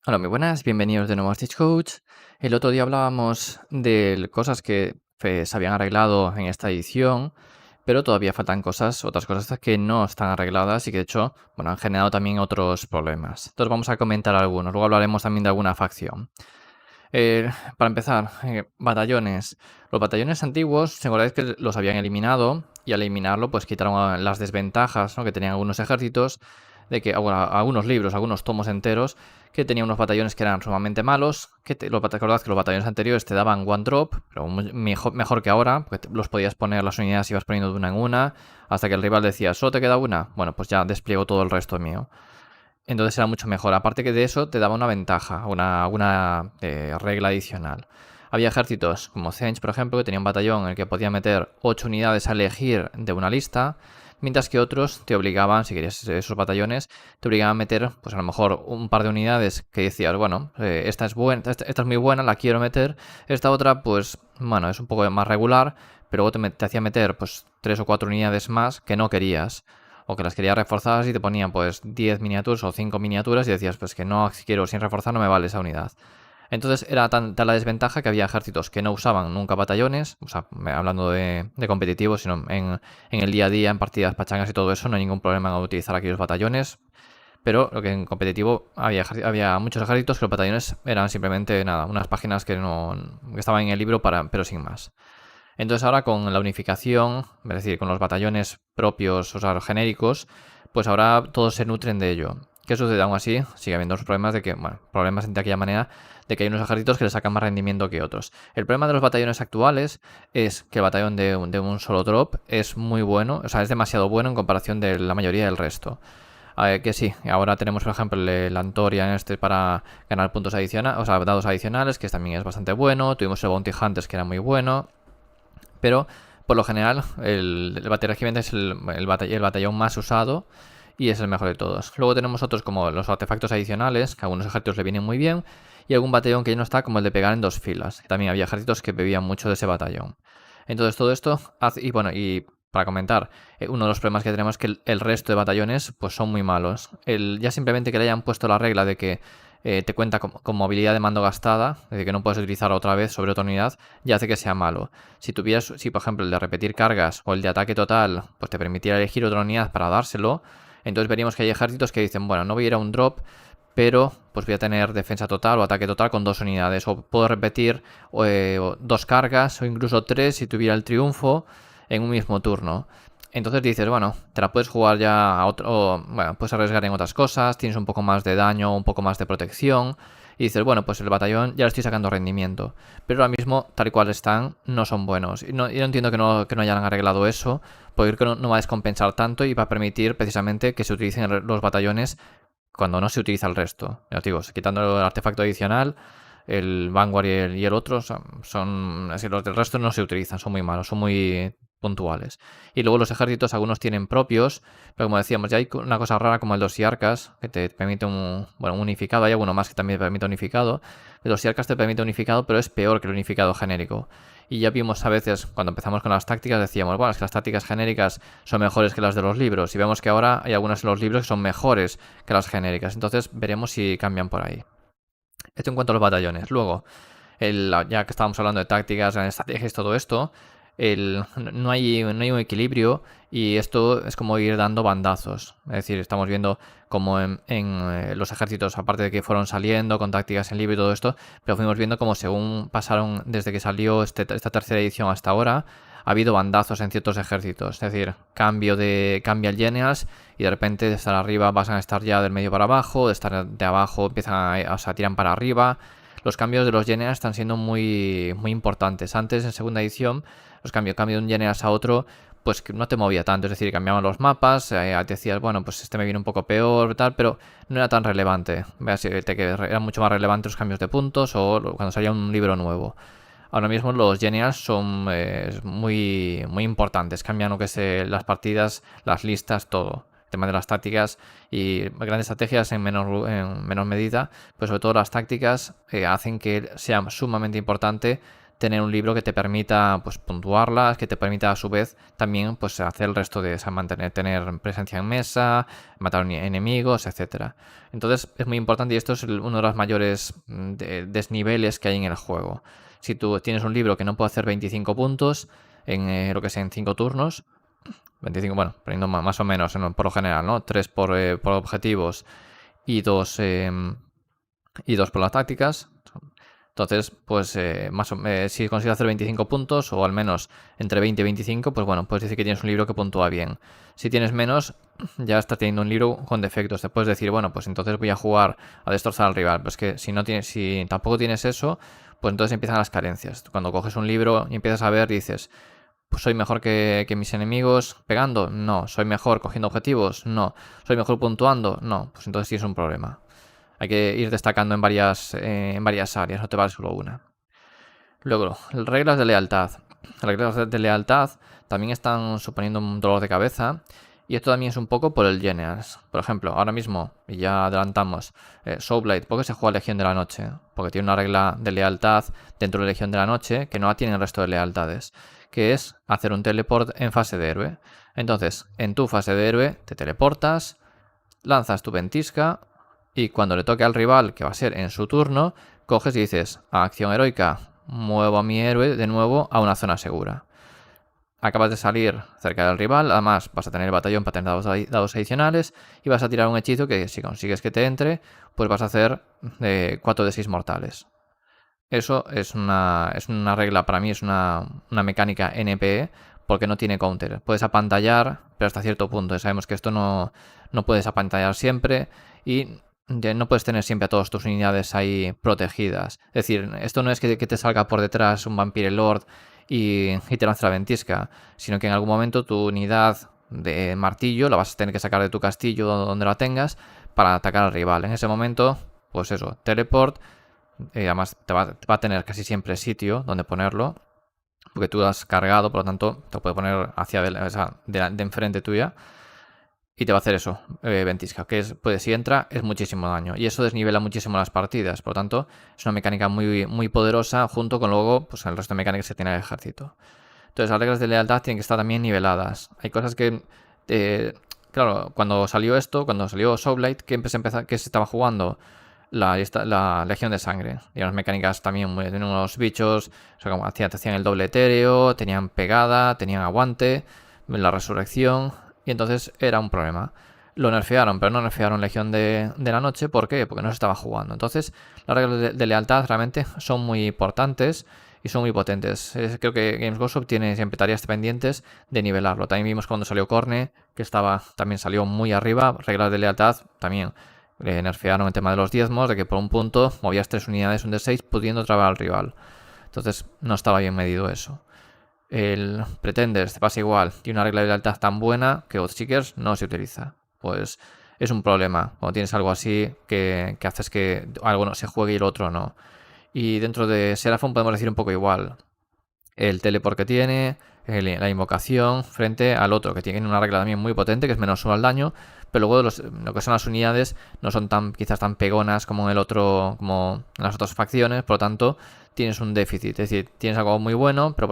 Hola, muy buenas, bienvenidos de nuevo a Stitch Coach. El otro día hablábamos de cosas que se habían arreglado en esta edición, pero todavía faltan otras cosas que no están arregladas y que de hecho, bueno, han generado también otros problemas. Entonces vamos a comentar algunos, luego hablaremos también de alguna facción. Para empezar, batallones. Los batallones antiguos, ¿se acordáis que los habían eliminado? Y al eliminarlo, pues quitaron las desventajas, ¿no?, que tenían algunos ejércitos, de que, bueno, algunos libros, algunos tomos enteros, que tenían unos batallones que eran sumamente malos. Recordad que los batallones anteriores te daban one drop, pero mejor que ahora, porque los podías poner las unidades y ibas poniendo de una en una, hasta que el rival decía, ¿solo te queda una? Bueno, pues ya despliego todo el resto mío. Entonces era mucho mejor. Aparte que de eso te daba una ventaja, una regla adicional. Había ejércitos como Zench, por ejemplo, que tenía un batallón en el que podía meter 8 unidades a elegir de una lista, mientras que otros te obligaban, si querías esos batallones, te obligaban a meter, pues a lo mejor un par de unidades que decías, bueno, esta es buena, esta es muy buena, la quiero meter. Esta otra, pues, bueno, es un poco más regular, pero luego te hacía meter, pues, 3 o 4 unidades más que no querías, o que las querías reforzadas y te ponían pues 10 miniaturas o 5 miniaturas y decías pues que no quiero, sin reforzar no me vale esa unidad. Entonces era tanta la desventaja que había ejércitos que no usaban nunca batallones, o sea, hablando de competitivo, sino en el día a día, en partidas pachangas y todo eso, no hay ningún problema en utilizar aquellos batallones. Pero lo que en competitivo había muchos ejércitos que los batallones eran simplemente nada, unas páginas que que estaban en el libro pero sin más. Entonces ahora con la unificación, es decir, con los batallones propios, o sea, los genéricos, pues ahora todos se nutren de ello. ¿Qué sucede? Aún así, sigue habiendo los problemas de que, bueno, problemas de aquella manera, de que hay unos ejércitos que le sacan más rendimiento que otros. El problema de los batallones actuales es que el batallón de un solo drop es muy bueno, o sea, es demasiado bueno en comparación de la mayoría del resto. Que sí, ahora tenemos por ejemplo el Antoria para ganar puntos adicionales, o sea, dados adicionales, que también es bastante bueno. Tuvimos el Bounty Hunters, que era muy bueno. Pero por lo general el Battle Regiment es el batallón más usado y es el mejor de todos. Luego tenemos otros como los artefactos adicionales, que a algunos ejércitos le vienen muy bien, y algún batallón que ya no está, como el de pegar en dos filas, que también había ejércitos que bebían mucho de ese batallón. Entonces todo esto hace, y bueno, y para comentar, uno de los problemas que tenemos es que el resto de batallones pues son muy malos. Ya simplemente que le hayan puesto la regla de que te cuenta con movilidad de mando gastada, es decir, que no puedes utilizar otra vez sobre otra unidad, ya hace que sea malo. Si por ejemplo el de repetir cargas o el de ataque total, pues te permitiera elegir otra unidad para dárselo, entonces veríamos que hay ejércitos que dicen, bueno, no voy a ir a un drop, pero pues voy a tener defensa total o ataque total con 2 unidades, o puedo repetir 2 cargas o incluso 3 si tuviera el triunfo en un mismo turno. Entonces dices, bueno, te la puedes jugar ya a otro, bueno, puedes arriesgar en otras cosas, tienes un poco más de daño, un poco más de protección, y dices, bueno, pues el batallón ya le estoy sacando rendimiento. Pero ahora mismo, tal y cual están, no son buenos. Y no entiendo que no hayan arreglado eso, porque creo que no va a descompensar tanto y va a permitir precisamente que se utilicen los batallones cuando no se utiliza el resto. Ya os digo, quitando el artefacto adicional, el Vanguard y el otro así, los del resto no se utilizan, son muy malos, son muy puntuales. Y luego los ejércitos, algunos tienen propios, pero como decíamos, ya hay una cosa rara como el dosiarcas, que te permite un unificado. Hay alguno más que también te permite unificado. El dosiarcas te permite unificado, pero es peor que el unificado genérico. Y ya vimos a veces, cuando empezamos con las tácticas, decíamos, bueno, es que las tácticas genéricas son mejores que las de los libros. Y vemos que ahora hay algunas de los libros que son mejores que las genéricas. Entonces veremos si cambian por ahí. Esto en cuanto a los batallones. Luego, ya que estábamos hablando de tácticas, estrategias, todo esto, no hay un equilibrio y esto es como ir dando bandazos. Es decir, estamos viendo como en los ejércitos, aparte de que fueron saliendo con tácticas en libro y todo esto, pero fuimos viendo como según pasaron desde que salió esta tercera edición hasta ahora, ha habido bandazos en ciertos ejércitos. Es decir, cambia el Generals y de repente de estar arriba pasan a estar ya del medio para abajo, de estar de abajo empiezan tiran para arriba. Los cambios de los Generals están siendo muy, muy importantes. Antes, en segunda edición, los cambio de un Generals a otro, pues que no te movía tanto. Es decir, cambiaban los mapas, decías, bueno, pues este me viene un poco peor, tal, pero no era tan relevante. Que eran mucho más relevantes los cambios de puntos o cuando salía un libro nuevo. Ahora mismo los Generals son muy, muy importantes. Cambian lo que es las partidas, las listas, todo. El tema de las tácticas y grandes estrategias en menor medida, pues sobre todo las tácticas hacen que sea sumamente importante tener un libro que te permita pues puntuarlas, que te permita a su vez también pues hacer el resto de, o sea, tener presencia en mesa, matar enemigos, etcétera. Entonces es muy importante y esto es uno de los mayores desniveles que hay en el juego. Si tú tienes un libro que no puede hacer 25 puntos en lo que sea en 5 turnos, 25, bueno, poniendo más o menos por lo general, ¿no? 3 por objetivos y 2 por las tácticas. Entonces, pues si consigues hacer 25 puntos o al menos entre 20 y 25, pues bueno, puedes decir que tienes un libro que puntúa bien. Si tienes menos, ya estás teniendo un libro con defectos. Te puedes decir, bueno, pues entonces voy a jugar a destrozar al rival. Pues que si tampoco tienes eso, pues entonces empiezan las carencias. Cuando coges un libro y empiezas a ver, dices, pues soy mejor que mis enemigos pegando, no. Soy mejor cogiendo objetivos, no. Soy mejor puntuando, no. Pues entonces tienes un problema. Hay que ir destacando en varias áreas, no te vale solo una. Luego, reglas de lealtad. Las reglas de lealtad también están suponiendo un dolor de cabeza. Y esto también es un poco por el Genius. Por ejemplo, ahora mismo, y ya adelantamos, Soulblade, ¿por qué se juega Legión de la Noche? Porque tiene una regla de lealtad dentro de Legión de la Noche que no la tiene el resto de lealtades, que es hacer un teleport en fase de héroe. Entonces, en tu fase de héroe, te teleportas, lanzas tu ventisca y cuando le toque al rival, que va a ser en su turno, coges y dices, a acción heroica, muevo a mi héroe de nuevo a una zona segura. Acabas de salir cerca del rival, además vas a tener el batallón para tener dados adicionales y vas a tirar un hechizo que si consigues que te entre, pues vas a hacer 4 de 6 mortales. Eso es una regla, para mí es una mecánica NPE porque no tiene counter. Puedes apantallar, pero hasta cierto punto. Sabemos que esto no puedes apantallar siempre y no puedes tener siempre a todas tus unidades ahí protegidas. Es decir, esto no es que te salga por detrás un Vampire Lord y te lance la ventisca, sino que en algún momento tu unidad de martillo la vas a tener que sacar de tu castillo donde la tengas para atacar al rival. En ese momento, pues eso, teleport. Además te va a tener casi siempre sitio donde ponerlo, porque tú lo has cargado, por lo tanto te puede poner hacia de enfrente tuya y te va a hacer eso, ventisca, que si entra es muchísimo daño y eso desnivela muchísimo las partidas, por lo tanto es una mecánica muy, muy poderosa junto con luego pues el resto de mecánicas que tiene el ejército. Entonces las reglas de lealtad tienen que estar también niveladas. Hay cosas que claro, cuando salió Soulblade, ¿qué se estaba jugando? La Legión de Sangre. Y unas mecánicas también tenían unos bichos, o sea, como te hacían el doble etéreo, tenían pegada, tenían aguante, la resurrección, y entonces era un problema. Lo nerfearon, pero no nerfearon Legión de la Noche. ¿Por qué? Porque no se estaba jugando. Entonces, las reglas de lealtad realmente son muy importantes y son muy potentes. Creo que Games Workshop tiene siempre tareas pendientes de nivelarlo. También vimos cuando salió Corne, que también salió muy arriba. Reglas de lealtad también nerfearon el tema de los diezmos, de que por un punto movías 3 unidades, un D6, pudiendo trabar al rival. Entonces no estaba bien medido eso. El Pretenders te pasa igual, tiene una regla de lealtad tan buena que Oathseekers no se utiliza. Pues es un problema cuando tienes algo así que haces que algo no se juegue y el otro no. Y dentro de Seraphon podemos decir un poco igual. El teleport que tiene, la invocación frente al otro, que tiene una regla también muy potente, que es menos 1 al daño, pero luego lo que son las unidades no son quizás tan pegonas como en el otro, como en las otras facciones, por lo tanto tienes un déficit, es decir, tienes algo muy bueno, pero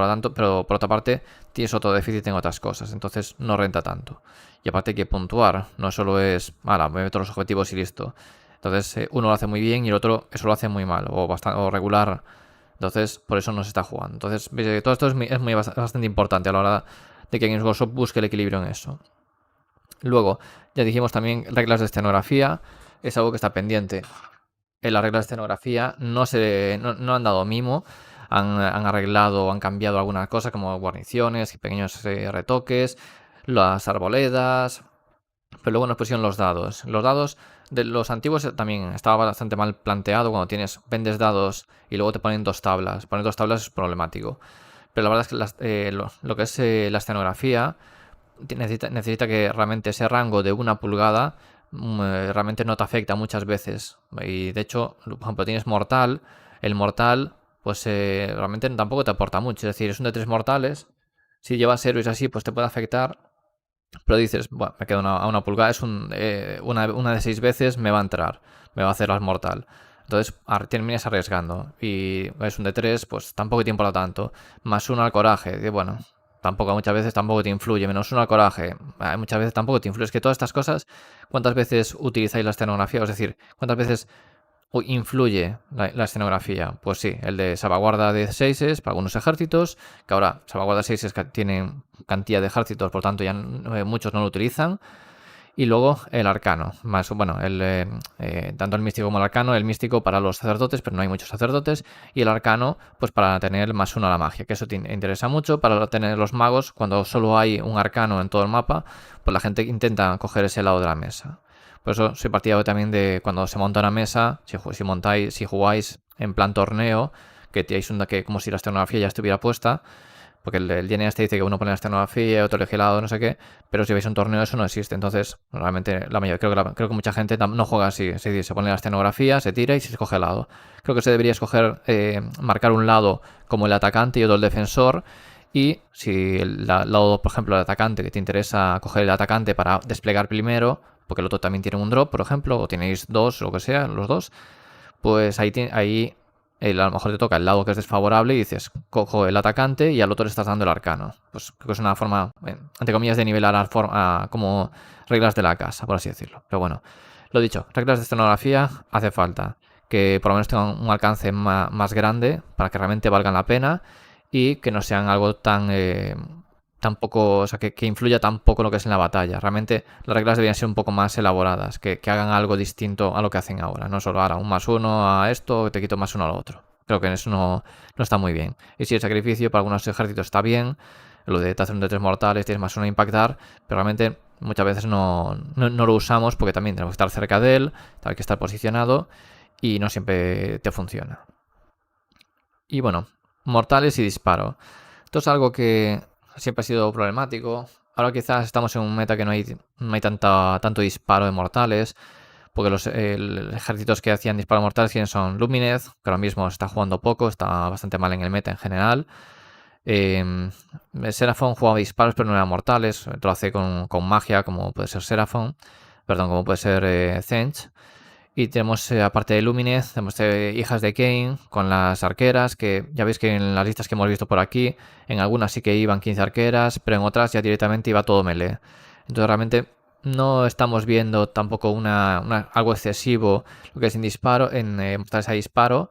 por otra parte tienes otro déficit en otras cosas, entonces no renta tanto. Y aparte hay que puntuar, no solo es, me meto los objetivos y listo. Entonces uno lo hace muy bien y el otro eso lo hace muy mal o regular. Entonces, por eso no se está jugando. Entonces, todo esto es bastante importante a la hora de que Games Workshop busque el equilibrio en eso. Luego, ya dijimos también reglas de escenografía. Es algo que está pendiente. En las reglas de escenografía no han dado mimo. Han arreglado o han cambiado algunas cosas como guarniciones y pequeños retoques. Las arboledas. Pero luego nos pusieron los dados. Los dados de los antiguos también estaba bastante mal planteado cuando vendes dados y luego te ponen 2 tablas. Poner 2 tablas es problemático. Pero la verdad es que lo que es la escenografía necesita que realmente ese rango de 1 pulgada realmente no te afecta muchas veces. Y de hecho, por ejemplo, tienes mortal. El mortal, pues realmente tampoco te aporta mucho. Es decir, es un de 3 mortales. Si llevas héroes así, pues te puede afectar. Pero dices, bueno, me quedo a 1 pulgada, es una de 6 veces, me va a entrar, me va a hacer las mortal. Entonces terminas arriesgando. Y es un D3, pues tampoco te importa tanto. +1 al coraje. Y bueno, muchas veces tampoco te influye. -1 al coraje. Muchas veces tampoco te influye. Es que todas estas cosas, ¿cuántas veces utilizáis la escenografía? Es decir, ¿cuántas veces influye la escenografía? Pues sí, el de salvaguarda de 6 para algunos ejércitos, que ahora salvaguarda 6 que tienen cantidad de ejércitos, por tanto ya muchos no lo utilizan. Y luego el arcano, bueno, tanto el místico como el arcano, el místico para los sacerdotes, pero no hay muchos sacerdotes, y el arcano, pues para tener +1 a la magia, que eso te interesa mucho. Para tener los magos, cuando solo hay un arcano en todo el mapa, pues la gente intenta coger ese lado de la mesa. Por eso soy partidario también de cuando se monta una mesa, si jugáis en plan torneo, que tenéis como si la escenografía ya estuviera puesta, porque el DNA te dice que uno pone la escenografía, otro elige el lado, no sé qué, pero si veis un torneo eso no existe. Entonces, realmente la mayoría, creo que mucha gente no juega así. Es decir, se pone la escenografía, se tira y se escoge el lado. Creo que se debería escoger, marcar un lado como el atacante y otro el defensor. Y si el lado, por ejemplo, el atacante, que te interesa coger el atacante para desplegar primero, porque el otro también tiene un drop, por ejemplo, o tenéis dos, o lo que sea, los dos, pues ahí a lo mejor te toca el lado que es desfavorable y dices, cojo el atacante y al otro le estás dando el arcano. Pues creo que es una forma, entre comillas, de nivelar como reglas de la casa, por así decirlo. Pero bueno, lo dicho, reglas de escenografía hace falta que por lo menos tengan un alcance más grande para que realmente valgan la pena y que no sean algo tampoco, o sea, que influya tan poco lo que es en la batalla. Realmente las reglas deberían ser un poco más elaboradas, que hagan algo distinto a lo que hacen ahora. No solo ahora un +1 a esto, te quito +1 a lo otro. Creo que eso no está muy bien. Y si el sacrificio para algunos ejércitos está bien, lo de te hacer un de 3 mortales, tienes +1 a impactar, pero realmente muchas veces no lo usamos porque también tenemos que estar cerca de él, hay que estar posicionado y no siempre te funciona. Y bueno, mortales y disparo. Esto es algo que siempre ha sido problemático. Ahora quizás estamos en un meta que no hay tanto disparo de mortales, porque los ejércitos que hacían disparo mortales son Lumineth, que ahora mismo está jugando poco, está bastante mal en el meta en general. Seraphon jugaba disparos pero no eran mortales, lo hace con magia, como puede ser como puede ser Zench. Y tenemos, aparte de Lumineth, tenemos hijas de Kain con las arqueras, que ya veis que en las listas que hemos visto por aquí, en algunas sí que iban 15 arqueras, pero en otras ya directamente iba todo melee. Entonces realmente no estamos viendo tampoco algo excesivo lo que es en disparo, en mortales a disparo.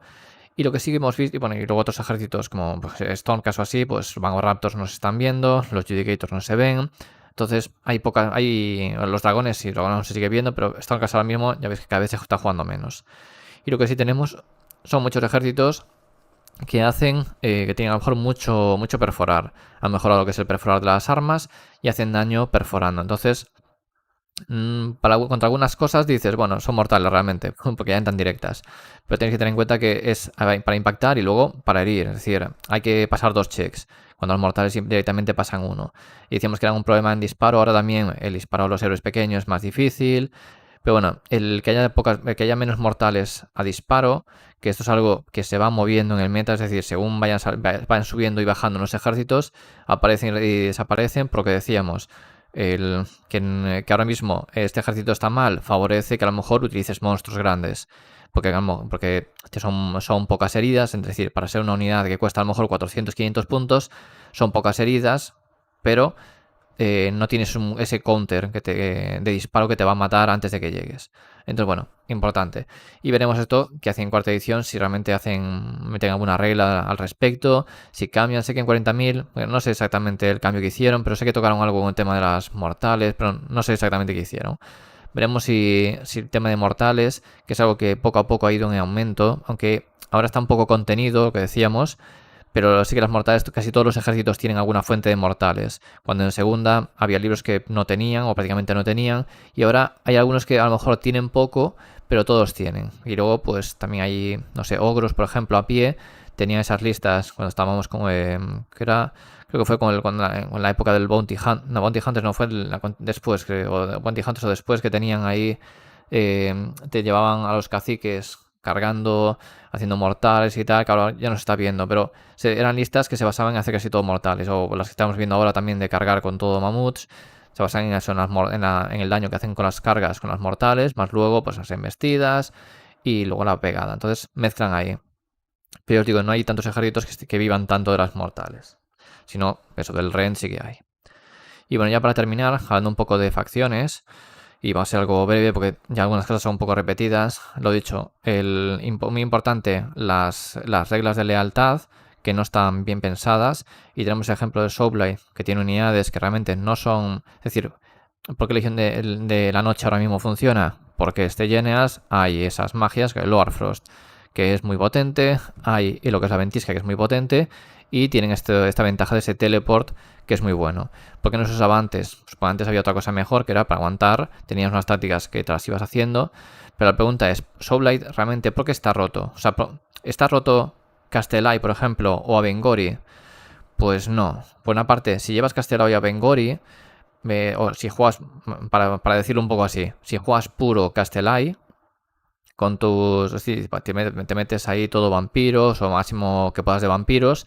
Y lo que sí que hemos visto, y luego otros ejércitos como pues, Stormcast o así, pues Vanguard Raptors no se están viendo, los Judicators no se ven. Entonces los dragones sí, luego no se sigue viendo, pero Stormcast ahora mismo ya veis que cada vez se está jugando menos. Y lo que sí tenemos son muchos ejércitos que hacen, que tienen a lo mejor mucho perforar. Han mejorado lo que es el perforar de las armas y hacen daño perforando. Entonces, contra algunas cosas dices, bueno, son mortales realmente, porque ya entran directas. Pero tienes que tener en cuenta que es para impactar y luego para herir. Es decir, hay que pasar 2 checks. Cuando los mortales directamente pasan 1. Y decíamos que era un problema en disparo. Ahora también el disparo a los héroes pequeños es más difícil. Pero bueno, el que haya menos mortales a disparo, que esto es algo que se va moviendo en el meta, es decir, según vayan subiendo y bajando los ejércitos, aparecen y desaparecen, por lo que decíamos. Que ahora mismo este ejército está mal, favorece que a lo mejor utilices monstruos grandes. Porque son pocas heridas, es decir, para ser una unidad que cuesta a lo mejor 400-500 puntos, son pocas heridas, pero no tienes ese counter de disparo que te va a matar antes de que llegues. Entonces, bueno, importante. Y veremos esto que hacen en cuarta edición, si realmente meten alguna regla al respecto, si cambian. Sé que en 40.000, no sé exactamente el cambio que hicieron, pero sé que tocaron algo con el tema de las mortales, pero no sé exactamente qué hicieron. Veremos si el tema de mortales, que es algo que poco a poco ha ido en aumento, aunque ahora está un poco contenido, lo que decíamos, pero sí que las mortales, casi todos los ejércitos tienen alguna fuente de mortales. Cuando en segunda había libros que no tenían o prácticamente no tenían, y ahora hay algunos que a lo mejor tienen poco, pero todos tienen. Y luego pues también hay, no sé, ogros, por ejemplo, a pie, tenían esas listas cuando estábamos con, creo que fue con la época del Bounty Hunt, no, Bounty Hunters no fue después, creo, Bounty Hunters o después, que tenían ahí, te llevaban a los caciques cargando, haciendo mortales y tal, que ahora ya no se está viendo, pero eran listas que se basaban en hacer casi todo mortales, o las que estamos viendo ahora también de cargar con todo mamuts, se basan en eso, en el daño que hacen con las cargas, con las mortales, más luego pues las embestidas y luego la pegada. Entonces mezclan ahí. Pero os digo, no hay tantos ejércitos que vivan tanto de las mortales. Sino, eso del Ren sí que hay. Y bueno, ya para terminar, hablando un poco de facciones, y va a ser algo breve porque ya algunas cosas son un poco repetidas. Lo dicho, muy importante, las reglas de lealtad, que no están bien pensadas. Y tenemos el ejemplo de Soulblade, que tiene unidades que realmente no son... Es decir, ¿por qué Legión de la Noche ahora mismo funciona? Porque este Geneas hay esas magias, que el Loarfrost, que es muy potente, hay lo que es la Ventisca, que es muy potente, y tienen esta ventaja de ese teleport, que es muy bueno. ¿Por qué no se usaba antes? Pues antes había otra cosa mejor, que era para aguantar, tenías unas tácticas que te las ibas haciendo, pero la pregunta es, ¿Soulblade realmente por qué está roto? O sea, ¿está roto Castellai, por ejemplo, o Avengori? Pues no. Por una parte, si llevas Castellai y Avengori, o si juegas, para decirlo un poco así, si juegas puro Castellai, con tus... Es decir, te metes ahí todo vampiros o máximo que puedas de vampiros,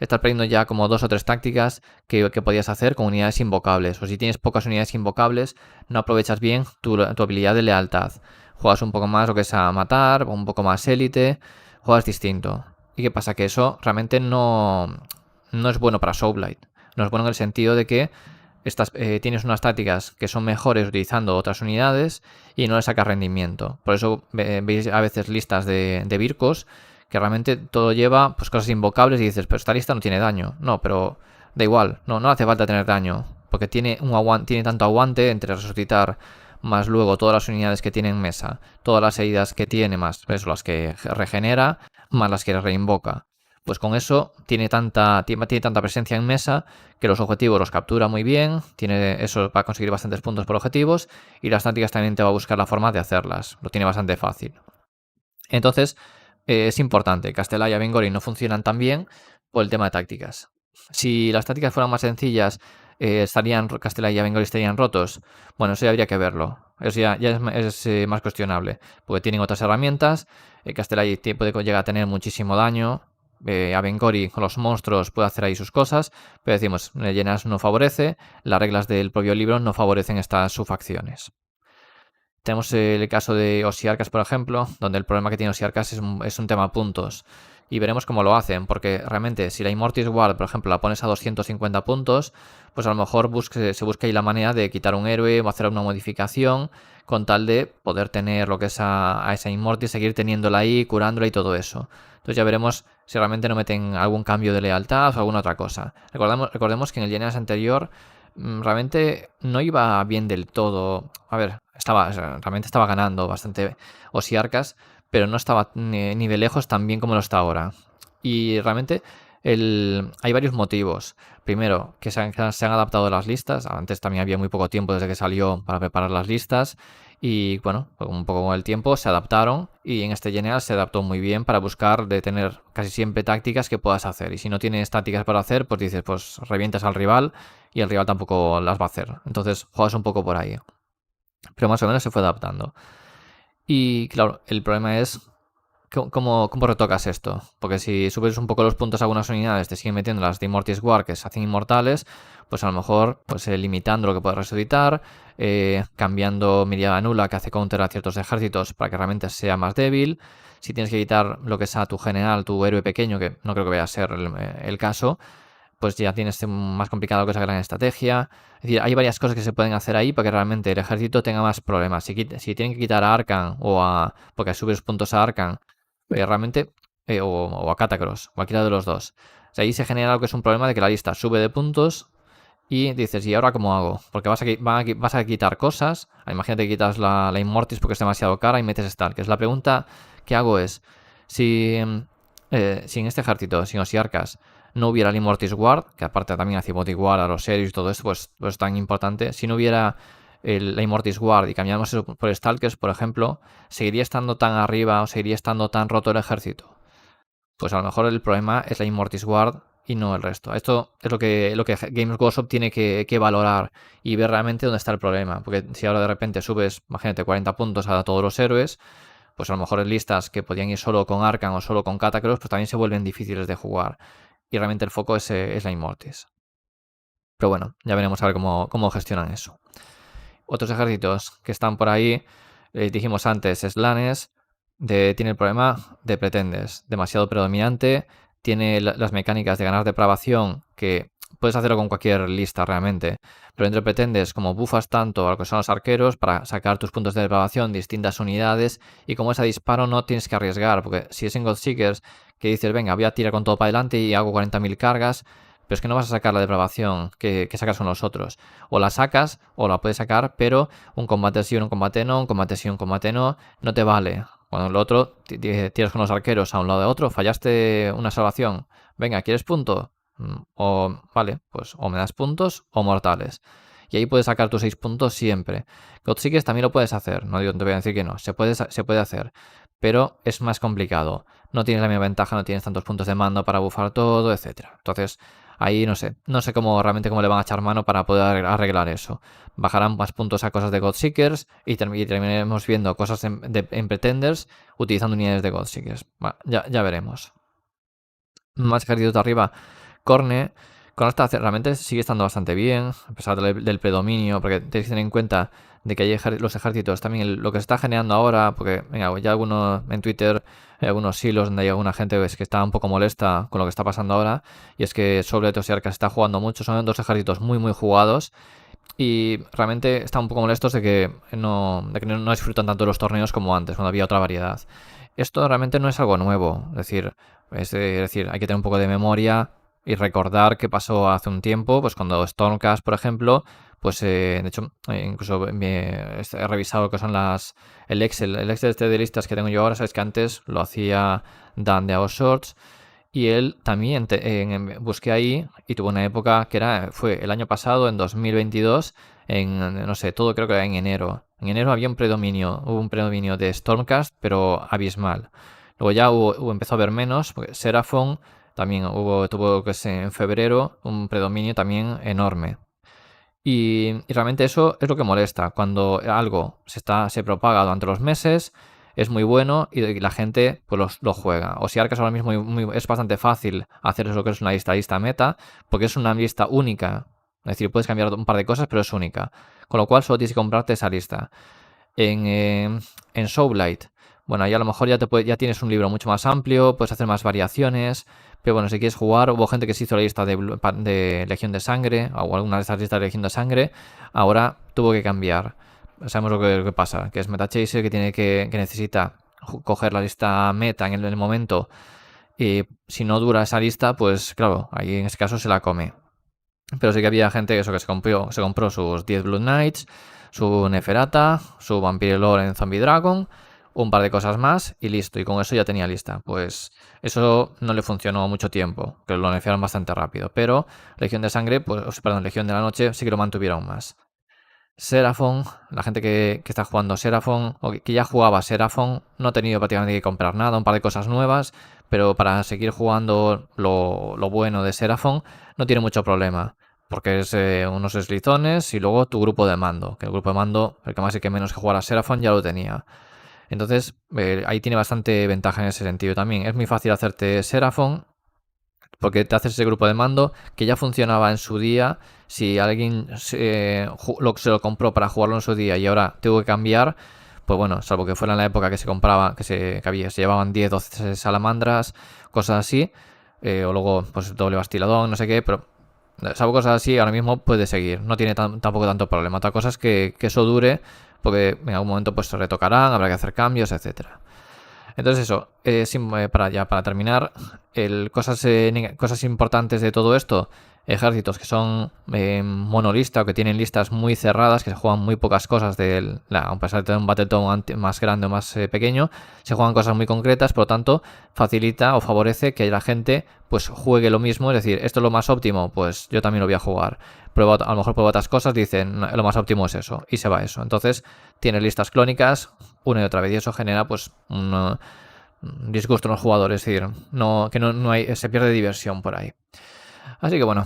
estás perdiendo ya como 2 o 3 tácticas que podías hacer con unidades invocables. O si tienes pocas unidades invocables, no aprovechas bien tu habilidad de lealtad. Juegas un poco más lo que es a matar, un poco más élite, juegas distinto. ¿Y qué pasa? Que eso realmente no es bueno para Soulblade. No es bueno en el sentido de que tienes unas tácticas que son mejores utilizando otras unidades y no le sacas rendimiento. Por eso veis a veces listas de Virkos que realmente todo lleva pues cosas invocables y dices, pero esta lista no tiene daño. No, pero da igual, no hace falta tener daño, porque tiene tanto aguante entre resucitar más luego todas las unidades que tiene en mesa, todas las heridas que tiene, más las que regenera, más las que reinvoca. Pues con eso tiene tanta presencia en mesa que los objetivos los captura muy bien, tiene eso para conseguir bastantes puntos por objetivos y las tácticas también te va a buscar la forma de hacerlas, lo tiene bastante fácil. Entonces, es importante, Castellai y Avengori no funcionan tan bien por el tema de tácticas. Si las tácticas fueran más sencillas, Castellai y Avengori estarían rotos. Bueno, eso ya habría que verlo. Eso ya es más cuestionable, porque tienen otras herramientas. Castellai puede llegar a tener muchísimo daño. Avengori con los monstruos puede hacer ahí sus cosas, pero decimos, Leyendas no favorece, las reglas del propio libro no favorecen estas subfacciones. Tenemos el caso de Osiarcas, por ejemplo, donde el problema que tiene Osiarcas es un tema puntos. Y veremos cómo lo hacen, porque realmente si la Immortis Guard, por ejemplo, la pones a 250 puntos, pues a lo mejor se busca ahí la manera de quitar un héroe o hacer una modificación con tal de poder tener lo que es a esa Immortis, seguir teniéndola ahí, curándola y todo eso. Entonces ya veremos si realmente no meten algún cambio de lealtad o alguna otra cosa. Recordemos que en el Genesis anterior realmente no iba bien del todo. A ver, realmente estaba ganando bastante Osiarcas, pero no estaba ni de lejos tan bien como lo está ahora. Y realmente hay varios motivos. Primero, que se han adaptado las listas. Antes también había muy poco tiempo desde que salió para preparar las listas. Y bueno, un poco con el tiempo se adaptaron y en este General se adaptó muy bien para buscar de tener casi siempre tácticas que puedas hacer. Y si no tienes tácticas para hacer, pues dices, pues revientas al rival y el rival tampoco las va a hacer. Entonces juegas un poco por ahí. Pero más o menos se fue adaptando. Y claro, el problema es ¿cómo retocas esto? Porque si subes un poco los puntos a algunas unidades, te siguen metiendo las de Immortis Guard que se hacen inmortales, pues a lo mejor pues limitando lo que puedes resucitar, cambiando Mirada Nula que hace counter a ciertos ejércitos para que realmente sea más débil. Si tienes que quitar lo que sea tu general, tu héroe pequeño, que no creo que vaya a ser el caso, pues ya tienes más complicado que esa gran estrategia. Es decir, hay varias cosas que se pueden hacer ahí para que realmente el ejército tenga más problemas. Si tienen que quitar a Arkan porque subes puntos a Arkan, realmente, o a Catacross, cualquiera de los dos. O sea, ahí se genera lo que es un problema de que la lista sube de puntos y dices, ¿y ahora cómo hago? Porque vas a quitar cosas. Imagínate que quitas la Immortis porque es demasiado cara y metes Star. Que es la pregunta que hago es, si en este ejército, sin Osiarcas, no hubiera el Immortis Guard, que aparte también hace Body Guard, a los serios y todo esto, pues es tan importante. Si no hubiera la Immortis Guard y cambiamos eso por Stalkers, por ejemplo, ¿seguiría estando tan arriba o seguiría estando tan roto el ejército? Pues a lo mejor el problema es la Immortis Guard y no el resto. Esto es lo que Games Workshop tiene que valorar y ver realmente dónde está el problema. Porque si ahora de repente subes, imagínate, 40 puntos a todos los héroes, pues a lo mejor en listas que podían ir solo con Arcan o solo con Catacross, pues también se vuelven difíciles de jugar. Y realmente el foco es la Immortis. Pero bueno, ya veremos a ver cómo gestionan eso. Otros ejércitos que están por ahí, dijimos antes, Slanes. tiene el problema de Pretenders, demasiado predominante, tiene las mecánicas de ganar depravación, que puedes hacerlo con cualquier lista realmente, pero entre Pretenders, como bufas tanto a lo que son los arqueros para sacar tus puntos de depravación, distintas unidades, y como es a disparo no tienes que arriesgar, porque si es en Godseekers, que dices, venga, voy a tirar con todo para adelante y hago 40.000 cargas, pero es que no vas a sacar la depravación que sacas con los otros. O la sacas, o la puedes sacar, pero un combate sí, un combate no, un combate sí, un combate no te vale. Cuando el otro tiras con los arqueros a un lado de otro, fallaste una salvación. Venga, ¿quieres punto? O vale, pues o me das puntos o mortales. Y ahí puedes sacar tus 6 puntos siempre. Godseekers también lo puedes hacer, no te voy a decir que no, se puede hacer, pero es más complicado. No tienes la misma ventaja, no tienes tantos puntos de mando para bufar todo, etcétera. Entonces, ahí no sé cómo realmente cómo le van a echar mano para poder arreglar eso. Bajarán más puntos a cosas de Godseekers y terminaremos viendo cosas en Pretenders utilizando unidades de Godseekers. Ya veremos. Más ejércitos de arriba, Corne. Realmente sigue estando bastante bien, a pesar del predominio, porque tenéis que tener en cuenta de que hay los ejércitos también, lo que se está generando ahora, porque venga, ya algunos en Twitter, hay algunos hilos donde hay alguna gente que está un poco molesta con lo que está pasando ahora, y es que Sobletos y Arcas está jugando mucho, son dos ejércitos muy jugados, y realmente están un poco molestos de que no disfrutan tanto de los torneos como antes, cuando había otra variedad. Esto realmente no es algo nuevo, es decir, hay que tener un poco de memoria y recordar qué pasó hace un tiempo, pues cuando Stormcast, por ejemplo, pues de hecho, incluso he revisado lo que son el Excel de listas que tengo yo ahora, sabes que antes lo hacía Dan de Outshorts, y él también busqué ahí y tuvo una época que fue el año pasado, en 2022, no sé, todo creo que era en enero. En enero hubo un predominio de Stormcast, pero abismal. Luego ya empezó a haber menos, porque Seraphon también tuvo que ser en febrero un predominio también enorme. Y realmente eso es lo que molesta. Cuando algo se propaga durante los meses, es muy bueno y la gente pues lo juega. O si Arcas ahora mismo es bastante fácil hacer eso que es una lista meta, porque es una lista única. Es decir, puedes cambiar un par de cosas, pero es única. Con lo cual solo tienes que comprarte esa lista. En Soulblight, bueno, ahí a lo mejor ya tienes un libro mucho más amplio, puedes hacer más variaciones. Pero bueno, si quieres jugar, hubo gente que se hizo la lista de Legión de Sangre, o alguna de estas listas de Legión de Sangre, ahora tuvo que cambiar. Sabemos lo que pasa, que es MetaChaser, que necesita coger la lista meta en el momento, y si no dura esa lista, pues claro, ahí en ese caso se la come. Pero sí que había gente que se compró sus 10 Blood Knights, su Neferata, su Vampire Lore en Zombie Dragon, un par de cosas más y listo. Y con eso ya tenía lista. Pues eso no le funcionó mucho tiempo, que lo nerfearon bastante rápido. Pero Legión de Sangre, Legión de la Noche sí que lo mantuvieron más. Seraphon, la gente que está jugando Seraphon, o que ya jugaba Seraphon, no ha tenido prácticamente que comprar nada, un par de cosas nuevas, pero para seguir jugando lo bueno de Seraphon no tiene mucho problema, porque es unos slizones y luego tu grupo de mando, que el grupo de mando, el que más y que menos que jugar a Seraphon ya lo tenía. Entonces, ahí tiene bastante ventaja en ese sentido también. Es muy fácil hacerte Seraphon, porque te haces ese grupo de mando que ya funcionaba en su día. Si alguien se lo compró para jugarlo en su día y ahora tuvo que cambiar, pues bueno, salvo que fuera en la época que se compraba, se llevaban 10, 12 salamandras, cosas así, o luego pues doble bastiladón, no sé qué, pero salvo cosas así, ahora mismo puede seguir, no tiene tampoco tanto problema. Otra cosa es que eso dure, porque en algún momento pues se retocarán, habrá que hacer cambios, etcétera. Entonces eso, para terminar, cosas importantes de todo esto, ejércitos que son monolista o que tienen listas muy cerradas, que se juegan muy pocas cosas, a pesar de tener un Battletome más grande o más pequeño, se juegan cosas muy concretas, por lo tanto facilita o favorece que la gente pues juegue lo mismo, es decir, esto es lo más óptimo, pues yo también lo voy a jugar. A lo mejor prueba otras cosas, dicen lo más óptimo es eso, y se va eso. Entonces tiene listas clónicas una y otra vez, y eso genera pues un disgusto en los jugadores, es decir, se pierde diversión por ahí. Así que bueno,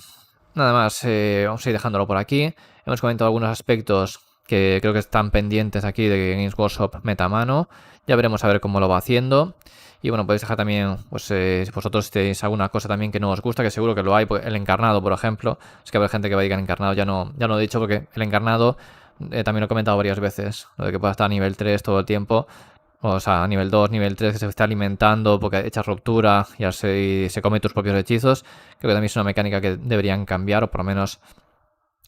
nada más, vamos a ir dejándolo por aquí. Hemos comentado algunos aspectos que creo que están pendientes aquí de Games Workshop meta mano. Ya veremos a ver cómo lo va haciendo. Y bueno, podéis dejar también, pues si vosotros tenéis alguna cosa también que no os gusta, que seguro que lo hay, pues, el encarnado, por ejemplo. Es que habrá gente que va a dedicar encarnado, ya no lo he dicho, porque el encarnado también lo he comentado varias veces, lo de que pueda estar a nivel 3 todo el tiempo. O sea, a nivel 2, nivel 3 que se está alimentando porque echas ruptura y así se come tus propios hechizos. Creo que también es una mecánica que deberían cambiar, o por lo menos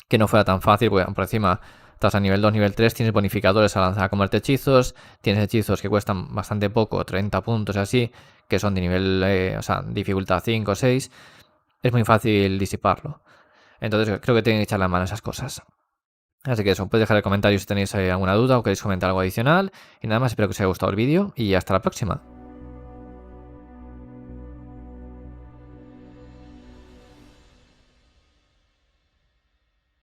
que no fuera tan fácil, porque por encima estás a nivel 2, nivel 3, tienes bonificadores a lanzar a comerte hechizos, tienes hechizos que cuestan bastante poco, 30 puntos y así, que son de nivel, o sea, dificultad 5 o 6, es muy fácil disiparlo. Entonces creo que tienen que echar la mano a esas cosas. Así que eso, podéis dejar el comentario si tenéis alguna duda o queréis comentar algo adicional. Y nada más, espero que os haya gustado el vídeo y hasta la próxima.